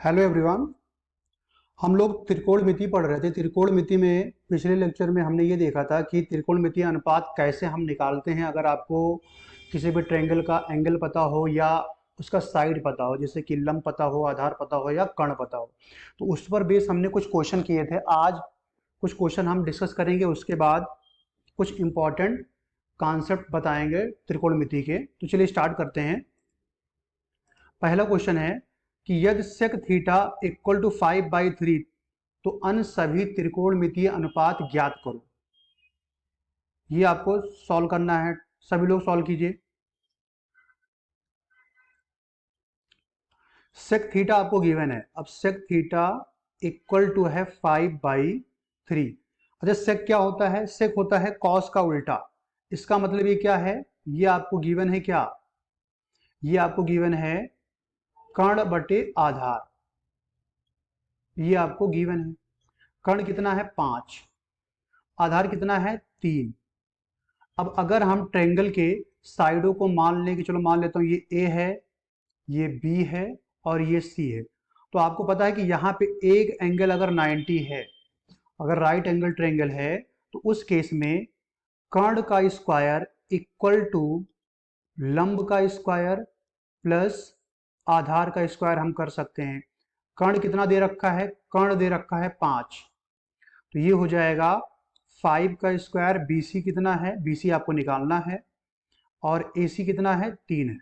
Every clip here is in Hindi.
Hello everyone. हम लोग त्रिकोणमिति पढ़ रहे थे। त्रिकोणमिति में पिछले लेक्चर में हमने ये देखा था कि त्रिकोणमिति अनुपात कैसे हम निकालते हैं। अगर आपको किसी भी ट्रायंगल का एंगल पता हो या उसका साइड पता हो, जैसे कि लंब पता हो, आधार पता हो या कर्ण पता हो, तो उस पर बेस हमने कुछ क्वेश्चन किए थे। आज कुछ क्वेश्चन हम डिस्कस करेंगे, उसके बाद कुछ इंपॉर्टेंट कॉन्सेप्ट बताएंगे त्रिकोणमिति के। तो चलिए स्टार्ट करते हैं। पहला क्वेश्चन है कि यदि sec थीटा इक्वल टू 5/3 तो अन्य सभी त्रिकोणमितीय अनुपात ज्ञात करो। ये आपको सॉल्व करना है, सभी लोग सॉल्व कीजिए। sec थीटा आपको गिवन है। अब sec थीटा इक्वल टू है 5/3। अच्छा, sec क्या होता है? sec होता है cos का उल्टा। इसका मतलब ये क्या है? ये आपको गिवन है क्या? ये आपको गिवन है कर्ण बटे आधार। ये आपको गिवन है। कर्ण कितना है? 5। आधार कितना है? 3। अब अगर हम ट्रायंगल के साइडों को मान लें कि चलो मान लेता हूं ये ए है, ये बी है और ये सी है, तो आपको पता है कि यहाँ पे एक एंगल अगर 90 है, अगर राइट एंगल ट्रायंगल है, तो उस केस में कर्ण का स्क्वायर इक्वल टू लंब का स्क्वायर प्लस आधार का स्क्वायर हम कर सकते हैं। कर्ण कितना दे रखा है? कर्ण दे रखा है 5, तो ये हो जाएगा 5 का स्क्वायर। BC कितना है? BC आपको निकालना है। और AC कितना है? 3 है।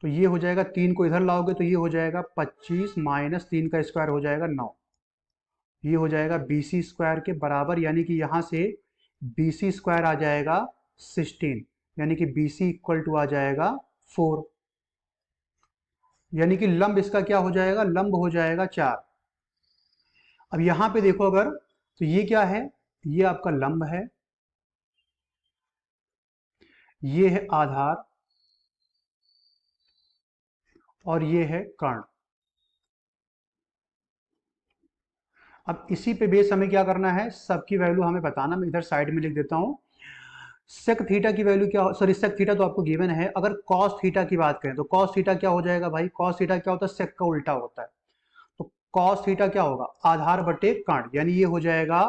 तो ये हो जाएगा, 3 को इधर लाओगे तो ये हो जाएगा 25 माइनस 3 का स्क्वायर हो जाएगा 9। ये हो जाएगा BC स्क्वायर के बराबर, यानी कि यहाँ से BC स्क्वायर आ जाएगा 16, यानी कि BC इक्वल टू आ जाएगा 4। यानी कि लंब इसका क्या हो जाएगा? लंब हो जाएगा 4। अब यहाँ पे देखो अगर, तो ये क्या है? ये आपका लंब है, ये है आधार और ये है कर्ण। अब इसी पे बेस हमें क्या करना है? सबकी वैल्यू हमें बताना। मैं इधर साइड में लिख देता हूं। सेक थीटा की वैल्यू क्या? सॉरी, सेक थीटा तो आपको गिवन है। अगर कॉस थीटा की बात करें तो कॉस थीटा क्या हो जाएगा भाई? कॉस थीटा क्या होता है? सेक का उल्टा होता है। तो कॉस थीटा क्या होगा? आधार बटे कर्ण, यानी ये हो जाएगा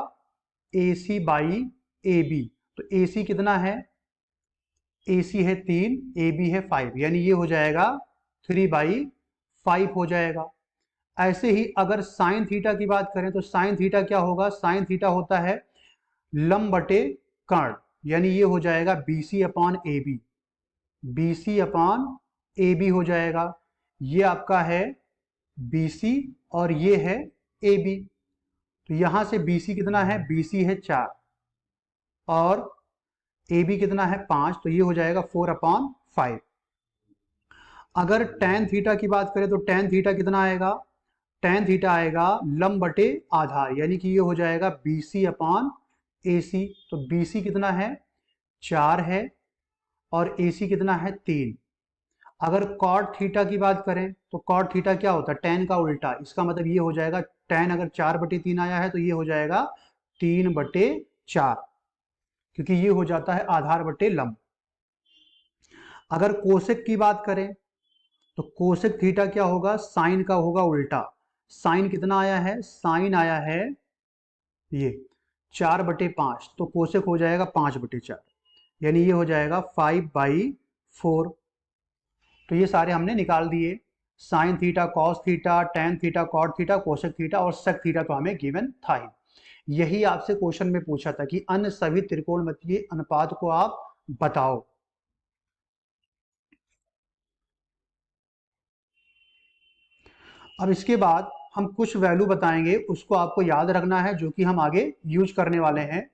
AC बाई AB। तो AC कितना है? AC है 3, AB है 5, यानी ये हो जाएगा 3/5 हो जाएगा। ऐसे ही अगर साइन थीटा की बात करें तो साइन थीटा क्या होगा? साइन थीटा होता है लंब बटे कर्ण, यानी ये हो जाएगा BC upon AB। BC upon AB हो जाएगा। ये आपका है BC और ये है AB। तो यहां से BC कितना है? BC है 4 और AB कितना है? 5, तो ये हो जाएगा 4/5। अगर tan थीटा की बात करें तो tan थीटा कितना आएगा? tan थीटा आएगा लंब बटे आधार, यानी कि ये हो जाएगा BC अपॉन AC। तो BC कितना है? 4 है और AC कितना है? 3। अगर cot थीटा की बात करें तो cot थीटा क्या होता है? tan का उल्टा। इसका मतलब ये हो जाएगा, tan अगर 4/3 आया है तो ये हो जाएगा 3/4, क्योंकि ये हो जाता है आधार बटे लंब। अगर कोसेक की बात करें तो कोसेक थीटा क्या होगा? साइन का होगा उल्टा। साइन कितना आया है? साइन आया है ये 4/5, तो कोसेक हो जाएगा 5/4, यानी ये हो जाएगा 5/4। तो ये सारे हमने निकाल दिए। Sine theta, cos theta, tan theta, cot theta, cosec theta और सेक थीटा तो हमें गिवन था ही। यही आपसे क्वेश्चन में पूछा था कि अन्य सभी त्रिकोणमितीय अनुपात को आप बताओ। अब इसके बाद हम कुछ वैल्यू बताएंगे, उसको आपको याद रखना है, जो कि हम आगे यूज करने वाले हैं।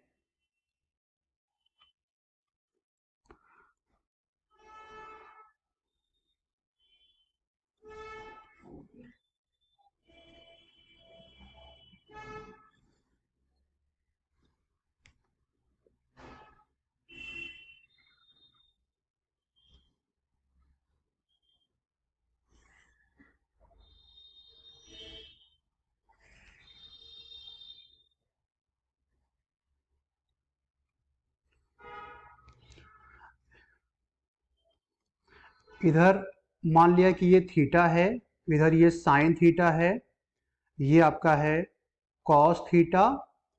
इधर मान लिया कि ये थीटा है, इधर ये साइन थीटा है ये आपका है कॉस थीटा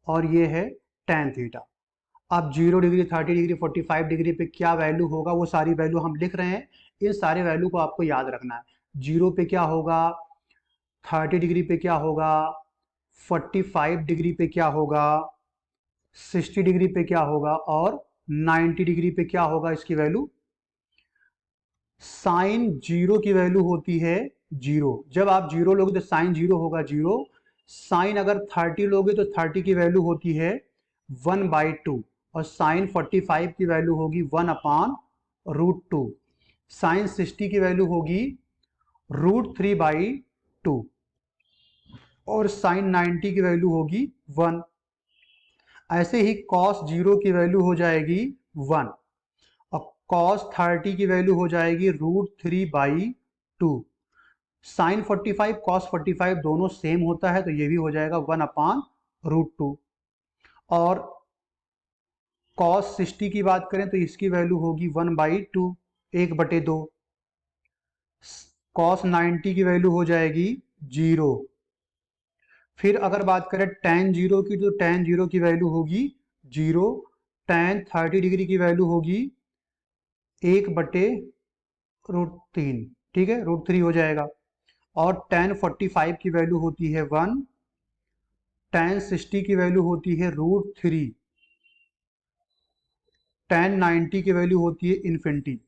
और ये है टेन थीटा। अब 0 डिग्री, 30 डिग्री, 45 डिग्री पे क्या वैल्यू होगा, वो सारी वैल्यू हम लिख रहे हैं। इन सारे वैल्यू को आपको याद रखना है। 0 पे क्या होगा, 30 डिग्री पे क्या होगा, 45 डिग्री पे क्या होगा, 60 डिग्री पे क्या होगा और 90 डिग्री पे क्या होगा इसकी वैल्यू। साइन 0 की वैल्यू होती है 0। जब आप 0 लोगे तो साइन 0 होगा 0। साइन अगर 30 लोगे तो 30 की वैल्यू होती है 1/2 और साइन 45 की वैल्यू होगी 1/√2। साइन 60 की वैल्यू होगी √3/2 और साइन 90 की वैल्यू होगी 1। ऐसे ही कॉस 0 की वैल्यू हो जाएगी 1 और कॉस 30 की वैल्यू हो जाएगी √3/2। साइन 45 कॉस 45 दोनों सेम होता है तो ये भी हो जाएगा 1/√2। और कॉस 60 की बात करें तो इसकी वैल्यू होगी 1/2, 1/2। कॉस 90 की वैल्यू हो जाएगी 0। फिर अगर बात करें tan 0 की तो tan 0 की वैल्यू होगी 0। tan 30 डिग्री की वैल्यू होगी 1/√3, ठीक है, √3 हो जाएगा। और tan 45 की वैल्यू होती है 1। tan 60 की वैल्यू होती है √3। tan 90 की वैल्यू होती है इन्फिनिटी,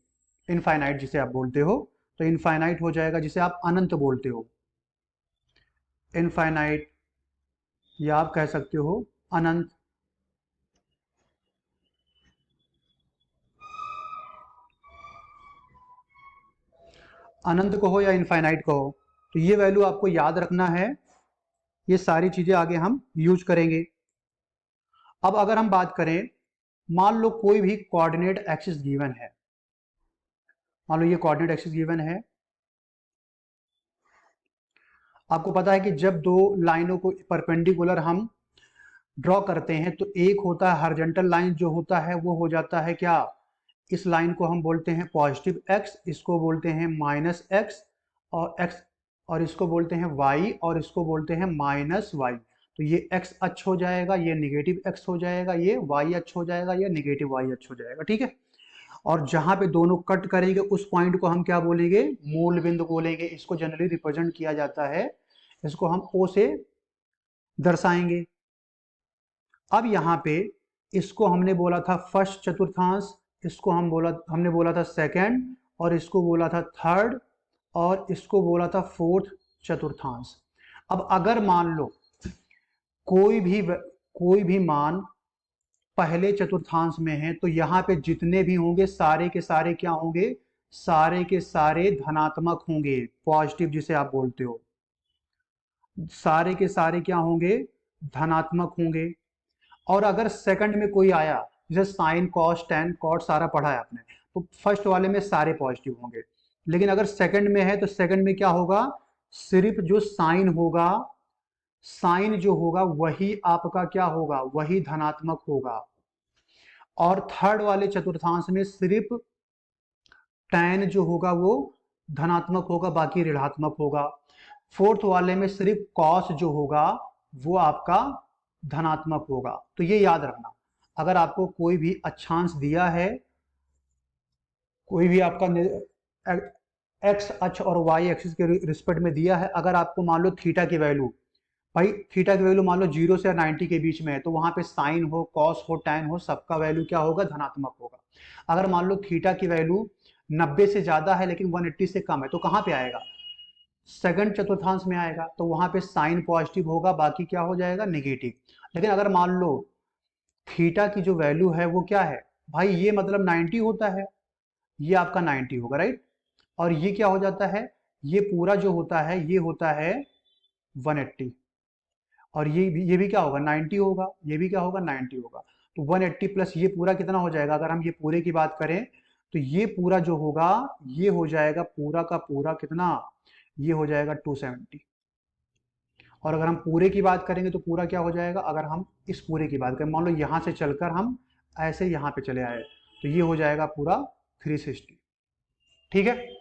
इनफाइनाइट जिसे आप बोलते हो। तो इनफाइनाइट हो जाएगा जिसे आप अनंत बोलते हो, इनफाइनाइट, या आप कह सकते हो अनंत। अनंत कहो या इनफाइनाइट कहो, तो ये वैल्यू आपको याद रखना है। ये सारी चीजें आगे हम यूज करेंगे। अब अगर हम बात करें, मान लो कोई भी कोऑर्डिनेट एक्सिस गिवन है, मान लो ये कोऑर्डिनेट एक्सिस गिवन है। आपको पता है कि जब दो लाइनों को परपेंडिकुलर हम ड्रॉ करते हैं तो एक होता है हॉरिजॉन्टल लाइन, जो होता है वो हो जाता है क्या, इस लाइन को हम बोलते हैं पॉजिटिव x, इसको बोलते हैं -x और x, और इसको बोलते हैं y और इसको बोलते हैं -y। तो ये x अक्ष हो जाएगा, ये नेगेटिव x हो जाएगा, ये y अक्ष हो जाएगा, ये नेगेटिव y अक्ष हो जाएगा, ठीक है। और जहां पे दोनों कट करेंगे उस पॉइंट को हम क्या बोलेंगे, मूल बिंदु बोलेंगे। इसको जनरली रिप्रेजेंट किया जाता है, इसको हम O से दर्शाएंगे। अब यहाँ पे इसको हमने बोला था फर्स्ट चतुर्थांश, इसको हमने बोला था सेकंड, और इसको बोला था थर्ड, और इसको बोला था फोर्थ चतुर्थांश। अब अगर मान लो कोई भी मान पहले चतुर्थांश में है तो यहाँ पे जितने भी होंगे सारे के सारे क्या होंगे, सारे के सारे धनात्मक होंगे, पॉजिटिव जिसे आप बोलते हो। सारे के सारे क्या होंगे, धनात्मक होंगे। और अगर सेकंड में कोई आया, जैसे साइन कॉस टेन कॉट सारा पढ़ा है आपने, तो फर्स्ट वाले में सारे पॉजिटिव होंगे। लेकिन अगर सेकंड में है तो सेकंड में क्या होगा, सिर्फ जो साइन होगा, साइन जो होगा वही आपका क्या होगा, वही धनात्मक होगा। और थर्ड वाले चतुर्थांश में सिर्फ टैन जो होगा वो धनात्मक होगा, बाकी ऋणात्मक होगा। फोर्थ वाले में सिर्फ कॉस जो होगा वो आपका धनात्मक होगा। तो ये याद रखना, अगर आपको कोई भी अक्षांश दिया है, कोई भी आपका एक्स अक्ष और वाई एक्सिस के रिस्पेक्ट में दिया है, अगर आपको मान लो थीटा की वैल्यू, भाई थीटा की वैल्यू मान लो 0 से 90 के बीच में है, तो वहां पे साइन हो कॉस हो टैन हो सबका वैल्यू क्या होगा, धनात्मक होगा। अगर मान लो थीटा की वैल्यू 90 से ज्यादा है लेकिन 180 से कम है, तो कहां पे आएगा, सेकंड चतुर्थांश में आएगा, तो वहां पे साइन पॉजिटिव होगा, बाकी क्या हो जाएगा, नेगेटिव। लेकिन अगर मान लो थीटा की जो वैल्यू है वो क्या है, भाई ये मतलब 90 होता है, ये आपका 90 होगा, राइट। और ये क्या हो जाता है, ये पूरा जो होता है ये होता है 180, और ये भी क्या होगा 90 होगा, ये भी क्या होगा 90 होगा। तो 180 प्लस ये पूरा कितना हो जाएगा, अगर हम ये पूरे की बात करें तो ये पूरा जो होगा ये हो जाएगा पूरा का पूरा कितना, ये हो जाएगा 270। और अगर हम पूरे की बात करेंगे तो पूरा क्या हो जाएगा, अगर हम इस पूरे की बात करें, मान लो यहां से चलकर हम ऐसे यहां पे चले आए, तो ये हो जाएगा पूरा 360, ठीक है।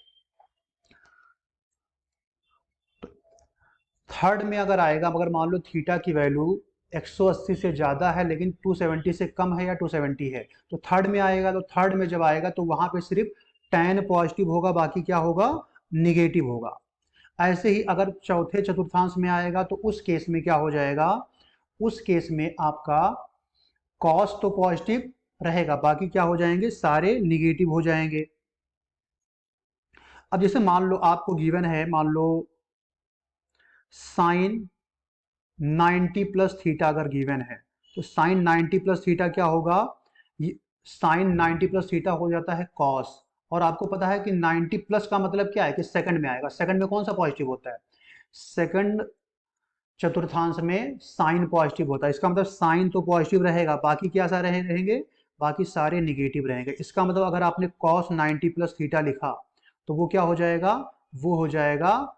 थर्ड में अगर आएगा, मगर मान लो थीटा की वैल्यू 180 से ज़्यादा है लेकिन 270 से कम है या 270 है, तो थर्ड में आएगा। तो थर्ड में जब आएगा तो वहाँ पे सिर्फ tan पॉजिटिव होगा, बाकी क्या होगा, निगेटिव होगा। ऐसे ही अगर चौथे चतुर्थांश में आएगा तो उस केस में क्या हो जाएगा, उस केस में आपका कॉस तो पॉजिटिव रहेगा, बाकी क्या हो जाएंगे, सारे निगेटिव हो जाएंगे। अब जैसे मान लो आपको गिवन है, मान लो साइन 90 प्लस थीटा अगर गिवन है, तो साइन 90 प्लस थीटा क्या होगा, ये साइन 90 प्लस थीटा हो जाता है कॉस। और आपको पता है कि 90 प्लस का मतलब क्या है कि सेकंड में आएगा। सेकंड में कौन सा पॉजिटिव होता है, सेकंड चतुर्थांश में साइन पॉजिटिव होता है। इसका मतलब साइन तो पॉजिटिव रहेगा, बाकी क्या सा रहेंगे, बाकी सारे निगेटिव रहेंगे। इसका मतलब अगर आपने कॉस 90 प्लस थीटा लिखा तो वो क्या हो जाएगा, वो हो जाएगा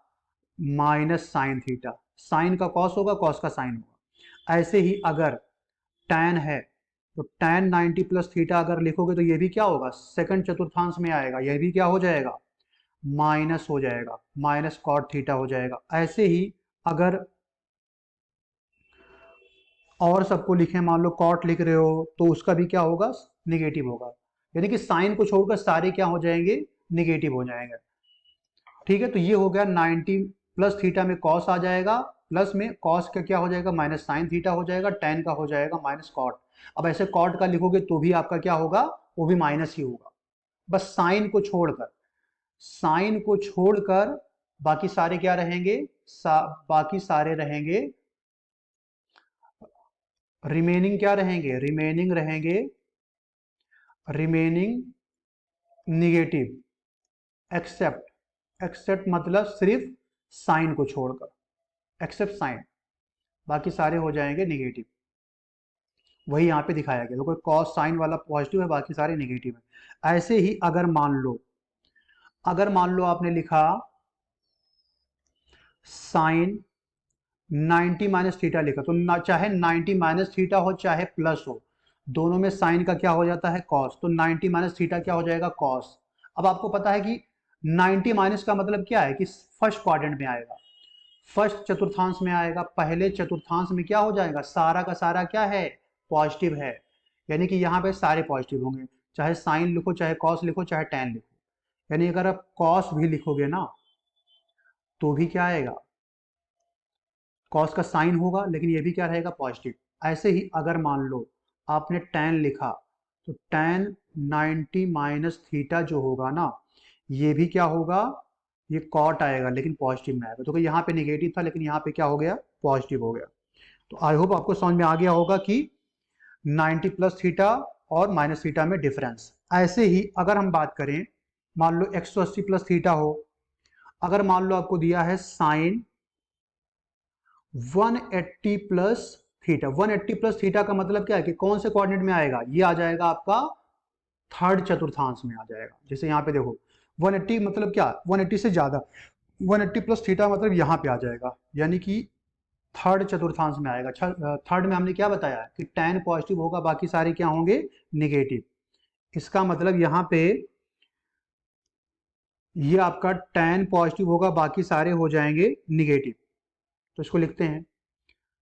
माइनस साइन थीटा। साइन का कॉस होगा, कॉस का साइन होगा। ऐसे ही अगर टैन है तो टैन 90 प्लस थीटा अगर लिखोगे तो ये भी क्या होगा, सेकंड चतुर्थांश में आएगा, यह भी क्या हो जाएगा, माइनस हो जाएगा, माइनस कॉट थीटा हो जाएगा। ऐसे ही अगर और सबको लिखें, मान लो कॉट लिख रहे हो तो उसका भी क्या होगा, निगेटिव होगा। यानी कि साइन को छोड़कर सारे क्या हो जाएंगे, निगेटिव हो जाएंगे। ठीक है, तो ये हो गया 90 प्लस थीटा में कॉस आ जाएगा, प्लस में कॉस का क्या हो जाएगा, माइनस साइन थीटा हो जाएगा, टेन का हो जाएगा माइनस कॉट। अब ऐसे कॉट का लिखोगे तो भी आपका क्या होगा, वो भी माइनस ही होगा। बस साइन को छोड़कर, साइन को छोड़कर बाकी सारे क्या रहेंगे, बाकी सारे रहेंगे, रिमेनिंग क्या रहेंगे, रिमेनिंग रहेंगे, रिमेनिंग निगेटिव एक्सेप्ट, एक्सेप्ट मतलब सिर्फ साइन को छोड़कर, एक्सेप्ट साइन, बाकी सारे हो जाएंगे निगेटिव। वही यहाँ पे दिखाया गया, देखो कॉस साइन वाला पॉजिटिव है, बाकी सारे निगेटिव है। ऐसे ही अगर मान लो, अगर मान लो आपने लिखा साइन 90 माइनस थीटा लिखा, तो ना चाहे 90 माइनस थीटा हो चाहे प्लस हो, दोनों में साइन का क्या हो जाता है, कॉस। तो 90 माइनस थीटा क्या हो जाएगा, कॉस। अब आपको पता है कि 90 माइनस का मतलब क्या है कि फर्स्ट क्वाड्रेंट में आएगा, फर्स्ट चतुर्थांश में आएगा। पहले चतुर्थांश में क्या हो जाएगा, सारा का सारा क्या है, पॉजिटिव है। यानी कि यहाँ पे सारे पॉजिटिव होंगे, चाहे साइन लिखो, चाहे कॉस लिखो, चाहे टेन लिखो। यानी अगर आप कॉस भी लिखोगे ना तो भी क्या आएगा, कॉस का साइन होगा, लेकिन ये भी क्या रहेगा, पॉजिटिव। ऐसे ही अगर मान लो आपने टेन लिखा तो टेन 90 माइनस थीटा जो होगा ना, ये भी क्या होगा, ये कॉट आएगा लेकिन पॉजिटिव में आएगा। तो यहाँ पे निगेटिव था लेकिन यहाँ पे क्या हो गया, पॉजिटिव हो गया। तो आई होप आपको समझ में आ गया होगा कि 90 प्लस थीटा और माइनस थीटा में डिफरेंस। ऐसे ही अगर हम बात करें, मान लो 180 प्लस थीटा हो, अगर मान लो आपको दिया है sine 180 plus theta. 180 plus theta का मतलब क्या है कि कौन से कोऑर्डिनेट में आएगा, ये आ जाएगा आपका थर्ड चतुर्थांश में आ जाएगा। जैसे यहाँ पे देखो 180 मतलब क्या, 180 से ज्यादा, 180 प्लस थीटा मतलब यहाँ पे आ जाएगा, यानी कि थर्ड चतुर्थांश में आएगा। थर्ड में हमने क्या बताया कि tan पॉजिटिव होगा, बाकी सारे क्या होंगे, निगेटिव। इसका मतलब यहाँ पे ये आपका tan पॉजिटिव होगा, बाकी सारे हो जाएंगे निगेटिव। तो इसको लिखते हैं,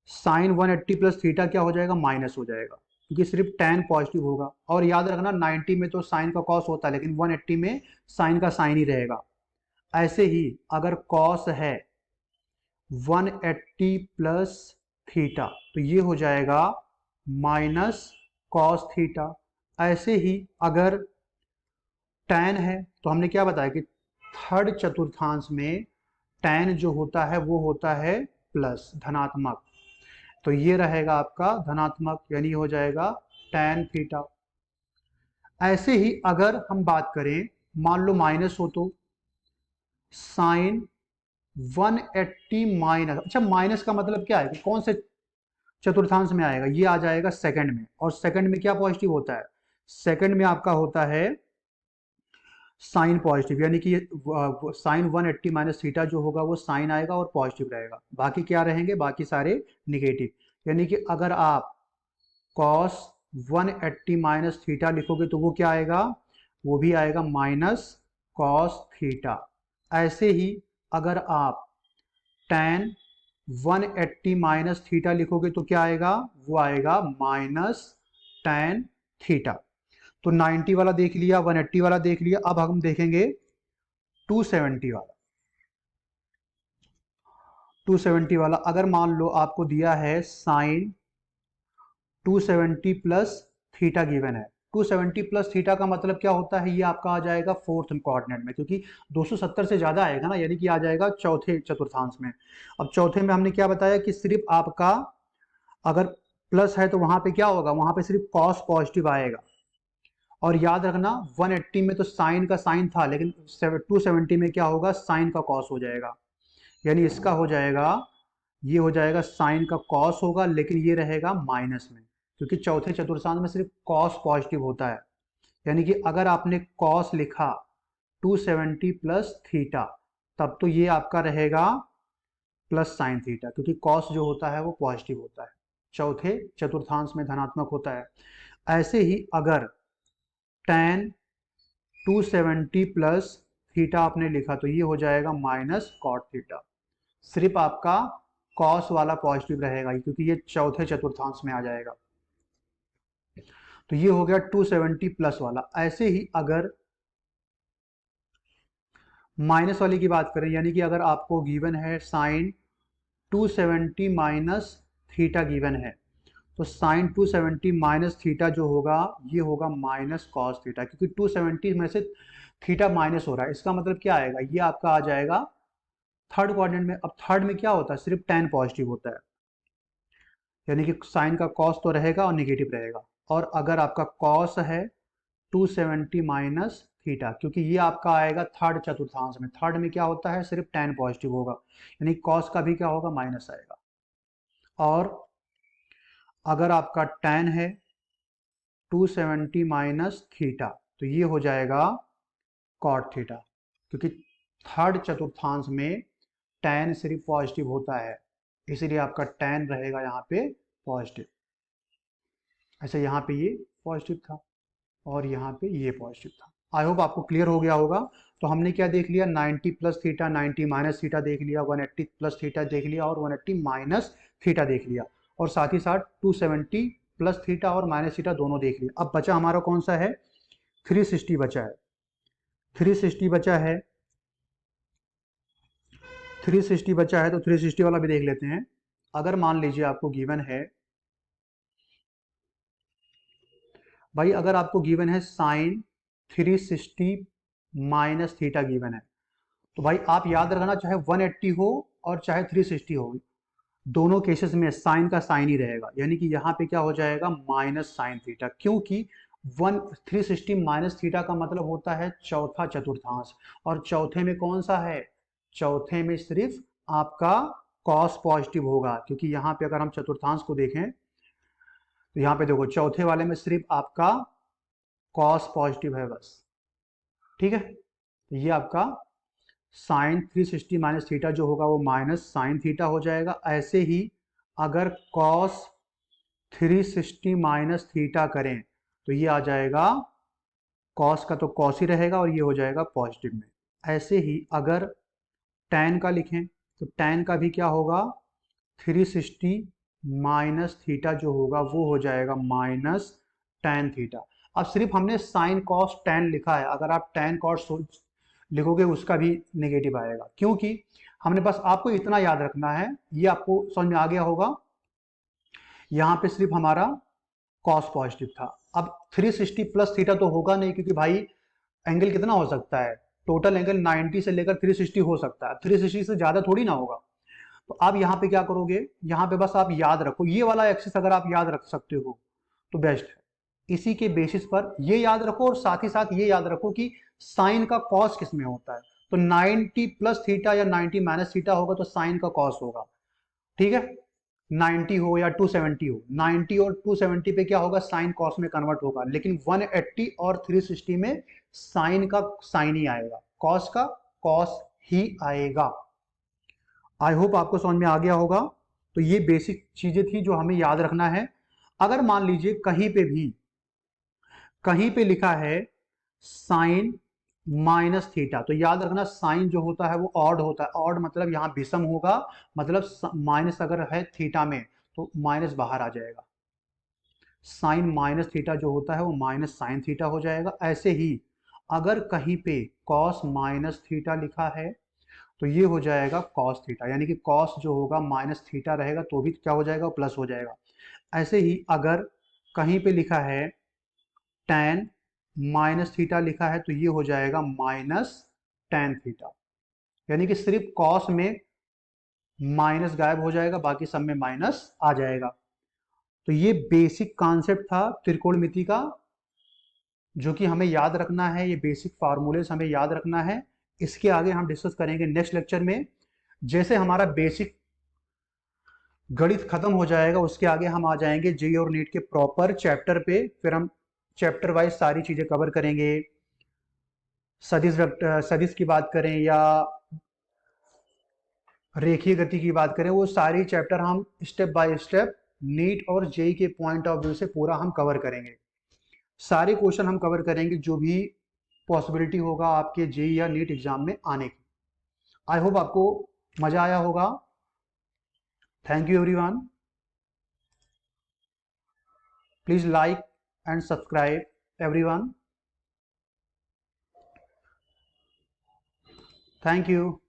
साइन 180 प्लस थीटा क्या हो जाएगा, माइनस हो जाएगा, क्योंकि सिर्फ tan पॉजिटिव होगा। और याद रखना 90 में तो साइन का कॉस होता है, लेकिन 180 में साइन का साइन ही रहेगा। ऐसे ही अगर कॉस है 180 प्लस थीटा तो ये हो जाएगा माइनस कॉस थीटा। ऐसे ही अगर tan है तो हमने क्या बताया कि थर्ड चतुर्थांश में tan जो होता है वो होता है प्लस, धनात्मक। तो ये रहेगा आपका धनात्मक, यानी हो जाएगा tan थीटा। ऐसे ही अगर हम बात करें, मान लो माइनस हो तो साइन 180 माइनस, अच्छा माइनस का मतलब क्या है कि कौन से चतुर्थांश में आएगा, ये आ जाएगा सेकंड में। और सेकंड में क्या पॉजिटिव होता है, सेकंड में आपका होता है साइन पॉजिटिव, यानी कि साइन 180 माइनस थीटा जो होगा वो साइन आएगा और पॉजिटिव रहेगा, बाकी क्या रहेंगे, बाकी सारे निगेटिव। यानी कि अगर आप कॉस 180 माइनस थीटा लिखोगे तो वो क्या आएगा, वो भी आएगा माइनस कॉस थीटा। ऐसे ही अगर आप tan 180 माइनस थीटा लिखोगे तो क्या आएगा, वो आएगा माइनस tan थीटा। तो 90 वाला देख लिया, 180 वाला देख लिया, अब हम देखेंगे 270 वाला। 270 वाला अगर मान लो आपको दिया है साइन 270 प्लस थीटा गिवन है। 270 प्लस थीटा का मतलब क्या होता है, ये आपका आ जाएगा फोर्थ कोऑर्डिनेट में, क्योंकि 270 से ज्यादा आएगा ना, यानी कि आ जाएगा चौथे चतुर्थांश में। अब चौथे में हमने क्या बताया कि सिर्फ आपका अगर प्लस है तो वहां पे क्या होगा, वहां पे सिर्फ कॉस पॉजिटिव आएगा। और याद रखना 180 में तो साइन का साइन था, लेकिन 270 में क्या होगा, साइन का कॉस हो जाएगा। यानी इसका हो जाएगा, ये हो जाएगा साइन का कॉस होगा, लेकिन ये रहेगा माइनस में, क्योंकि चौथे चतुर्थांश में सिर्फ कॉस पॉजिटिव होता है। यानी कि अगर आपने कॉस लिखा 270 प्लस थीटा, तब तो ये आपका रहेगा प्लस साइन थीटा, क्योंकि कॉस जो होता है वो पॉजिटिव होता है, चौथे चतुर्थांश में धनात्मक होता है। ऐसे ही अगर tan 270 प्लस थीटा आपने लिखा तो ये हो जाएगा माइनस कॉट थीटा। सिर्फ आपका कॉस वाला पॉजिटिव रहेगा क्योंकि ये चौथे चतुर्थांश में आ जाएगा। तो ये हो गया 270 प्लस वाला। ऐसे ही अगर माइनस वाले की बात करें, यानी कि अगर आपको गिवन है साइन 270 माइनस थीटा गिवन है, तो साइन 270 माइनस थीटा जो होगा ये होगा माइनस कॉस थीटा, क्योंकि 270 में से थीटा माइनस हो रहा है। इसका मतलब क्या आएगा, ये आपका आ जाएगा थर्ड क्वाड्रेंट में। अब थर्ड में क्या होता है, सिर्फ tan पॉजिटिव होता है, यानी कि साइन का कॉस तो रहेगा और निगेटिव रहेगा। और अगर आपका कॉस है 270 माइनस थीटा, क्योंकि ये आपका आएगा थर्ड चतुर्थांश में, थर्ड में क्या होता है, सिर्फ tan पॉजिटिव होगा, यानी कॉस का भी क्या होगा, माइनस आएगा। और अगर आपका tan है 270 माइनस थीटा, तो ये हो जाएगा कॉट थीटा, क्योंकि थर्ड चतुर्थांश में tan सिर्फ पॉजिटिव होता है, इसीलिए आपका tan रहेगा यहाँ पे पॉजिटिव। ऐसे यहाँ पे ये पॉजिटिव था और यहाँ पे ये पॉजिटिव था। आई होप आपको क्लियर हो गया होगा। तो हमने क्या देख लिया, 90 प्लस थीटा, 90 माइनस थीटा देख लिया, 180 प्लस थीटा देख लिया और 180 माइनस थीटा देख लिया, और साथ ही साथ 270 प्लस थीटा और माइनस थीटा दोनों देख लिया। अब बचा हमारा कौन सा है, 360 बचा है। 360 बचा है, 360 बचा है, तो 360 वाला भी देख लेते हैं। अगर मान लीजिए आपको गिवन है भाई, अगर आपको गिवन है साइन 360 माइनस थीटा गिवन है, तो भाई आप याद रखना, चाहे 180 हो और चाहे 360 हो, दोनों केसेस में साइन का साइन ही रहेगा, यानी कि यहाँ पे क्या हो जाएगा, माइनस साइन थीटा, क्योंकि 360 माइनस थीटा का मतलब होता है चौथा चतुर्थांश, और चौथे में कौन सा है, चौथे में सिर्फ आपका कॉस पॉजिटिव होगा, क्योंकि यहाँ पे अगर हम चतुर्थांश को देखें तो यहाँ पे देखो चौथे वाले में सिर्फ आपका कॉस पॉजिटिव है बस। ठीक है, तो ये आपका साइन 360 माइनस थीटा जो होगा वो माइनस साइन थीटा हो जाएगा। ऐसे ही अगर कॉस 360 माइनस थीटा करें तो ये आ जाएगा, कॉस का तो कॉस ही रहेगा और ये हो जाएगा पॉजिटिव में। ऐसे ही अगर tan का लिखें तो tan का भी क्या होगा, 360 माइनस थीटा जो होगा वो हो जाएगा माइनस tan थीटा। अब सिर्फ हमने साइन कॉस tan लिखा है, अगर आप tan कॉस लिखोगे उसका भी नेगेटिव आएगा, क्योंकि हमने बस आपको इतना याद रखना है, ये आपको समझ में आ गया होगा। यहाँ पे सिर्फ हमारा कॉस पॉजिटिव था। अब 360 प्लस थीटा तो होगा नहीं, क्योंकि भाई एंगल कितना हो सकता है, टोटल एंगल 90 से लेकर 360 हो सकता है, 360 से ज्यादा थोड़ी ना होगा। तो आप यहाँ पे क्या करोगे, यहाँ पे बस आप याद रखो, ये वाला एक्सिस अगर आप याद रख सकते हो तो बेस्ट है। इसी के बेसिस पर ये याद रखो, और साथ ही साथ ये याद रखो कि साइन का कॉस किस में होता है। तो 90 प्लस थीटा या 90 माइनस थीटा होगा तो साइन का कॉस होगा। ठीक है, 90 हो या 270 हो, 90 और 270 पे क्या होगा, साइन कॉस में कन्वर्ट होगा, लेकिन 180 और 360 में साइन का साइन ही आएगा, कॉस का कॉस ही आएगा। आई होप आपको समझ में आ गया होगा। तो ये बेसिक चीजें थी जो हमें याद रखना है। अगर मान लीजिए कहीं पे भी, कहीं पे लिखा है साइन माइनस थीटा। तो याद रखना साइन जो होता है वो ऑड होता है, ऑड मतलब यहाँ विषम होगा, मतलब माइनस अगर है थीटा में तो माइनस बाहर आ जाएगा। साइन माइनस थीटा जो होता है वो माइनस साइन थीटा हो जाएगा। ऐसे ही अगर कहीं पे कॉस माइनस थीटा लिखा है तो ये हो जाएगा कॉस थीटा, यानी कि कॉस जो होगा माइनस थीटा रहेगा तो भी क्या हो जाएगा, प्लस हो जाएगा। ऐसे ही अगर कहीं पे लिखा है tan माइनस थीटा लिखा है तो ये हो जाएगा माइनस tan थीटा, यानी कि सिर्फ कॉस में माइनस गायब हो जाएगा, बाकी सब में माइनस आ जाएगा। तो ये बेसिक कॉन्सेप्ट था त्रिकोणमिति का, जो कि हमें याद रखना है, ये बेसिक फार्मूलेस हमें याद रखना है। इसके आगे हम डिस्कस करेंगे नेक्स्ट लेक्चर में। जैसे हमारा बेसिक गणित खत्म हो जाएगा उसके आगे हम आ जाएंगे जेईई और नीट के प्रॉपर चैप्टर पे, फिर हम चैप्टर वाइज सारी चीजें कवर करेंगे। सदिश की बात करें या रेखीय गति की बात करें, वो सारी चैप्टर हम स्टेप बाय स्टेप नीट और जेईई के पॉइंट ऑफ व्यू से पूरा हम कवर करेंगे। सारे क्वेश्चन हम कवर करेंगे जो भी पॉसिबिलिटी होगा आपके जेईई या नीट एग्जाम में आने की। आई होप आपको मजा आया होगा। Thank you everyone. Please like and subscribe everyone. Thank you.